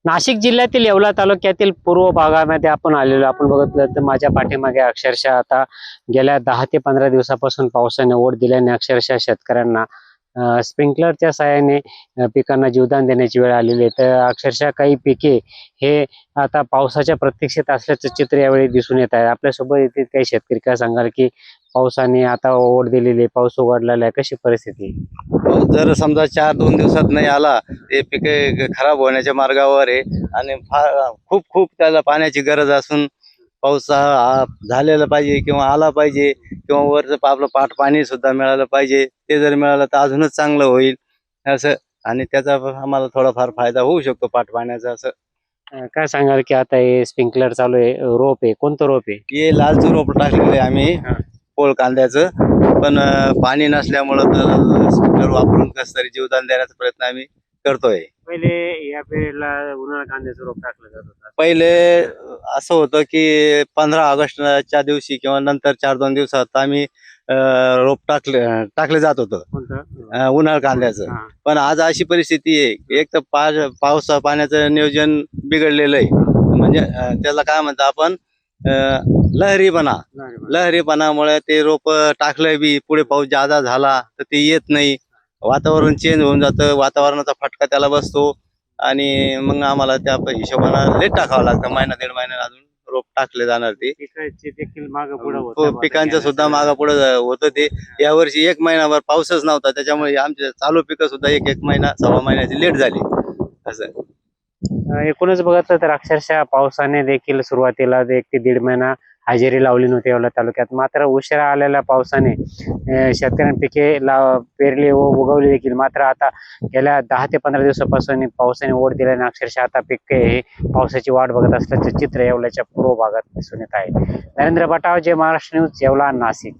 नाशिक जिल्ह्यातील येवला तालुक्यातील पूर्व भागामध्ये आपण आलेलो. आपण बघितलं तर माझ्या पाठीमागे अक्षरशः आता गेल्या 10 ते 15 दिवसापासून पावसाने ओढ दिल्याने अक्षरशः शेतकऱ्यांना स्प्रिंकलरच्या साहाय्याने पिकांना जीवदान देण्याची वेळ आलेली आहे. तर अक्षरशः काही पिके हे आता पावसाच्या प्रतीक्षेत असल्याचं चित्र यावेळी दिसून येत आहे. आपल्यासोबत येथे काही शेतकरी काय सांगाल की पावसाने आता ओढ दिलेली आहे, पाऊस उघडलेला आहे, कशी परिस्थिती आहे? पाऊस जर समजा 4-2 दिवसात नाही आला, ते पिके खराब होण्याच्या मार्गावर आहे आणि खूप खूप त्याला पाण्याची गरज असून पाऊस हा झालेला पाहिजे किंवा आला पाहिजे किंवा वरचं आपलं पाट पाणी सुद्धा मिळालं पाहिजे. ते जर मिळालं तर अजूनच चांगलं होईल असं, आणि त्याचा आम्हाला थोडाफार फायदा होऊ शकतो पाट पाण्याचा असं. काय सांगाल की आता हे स्प्रिंकलर चालू आहे, रोप आहे, कोणतं रोप आहे? हे लालचं रोप टाकलेलं आहे आम्ही पोळ कांद्याचं, पण पाणी नसल्यामुळं तर स्प्रिंकलर वापरून कसं तरी जीवदान देण्याचा प्रयत्न आम्ही करतोय. पहिले या पिरियडला उन्हाळा कांद्याचं रोप टाकलं जात होतं. पहिले असं होतं की 15 ऑगस्टच्या दिवशी किंवा नंतर 4-2 दिवसात आम्ही रोप टाकले जात होतं कोणतं? उन्हाळ कांद्याचं. हा. पण आज अशी परिस्थिती आहे, एक तर पावसा पाण्याचं नियोजन बिघडलेलं आहे. म्हणजे त्याला काय म्हणतो आपण, लहरीपणामुळे ते रोप टाकलंय बी, पुढे पाऊस जादा झाला तर ते येत नाही. वातावरण चेंज होऊन जातं, वातावरणाचा फटका त्याला बसतो आणि मग आम्हाला त्या हिशोबाने लेट टाकावं लागतं. महिना 1.5 महिन्यात अजून रोप टाकले जाणार ते. पिकाचे देखील मागं पुढं होतं. पिकांचं सुद्धा मागं पुढे होतं ते. यावर्षी 1 महिनाभर पाऊसच नव्हता, त्याच्यामुळे आमचे चालू पिकं सुद्धा 1 महिना 1.25 महिन्याची लेट झाली असं. एकूणच बघितलं तर अक्षरशः पावसाने देखील सुरुवातीला 1 ते 1.5 महिना हजेरी लावली नव्हती येवला तालुक्यात. मात्र उशिरा आलेल्या पावसाने शेतकऱ्यांनी पिके पेरली व उगवली देखील. मात्र आता गेल्या 10 ते 15 दिवसापासून पावसाने ओढ दिल्याने अक्षरशः आता पिके हे पावसाची वाट बघत असल्याचं चित्र येवल्याच्या पूर्व भागात दिसून येत आहे. नरेंद्र बटाव, जय महाराष्ट्र न्यूज, येवला, नाशिक.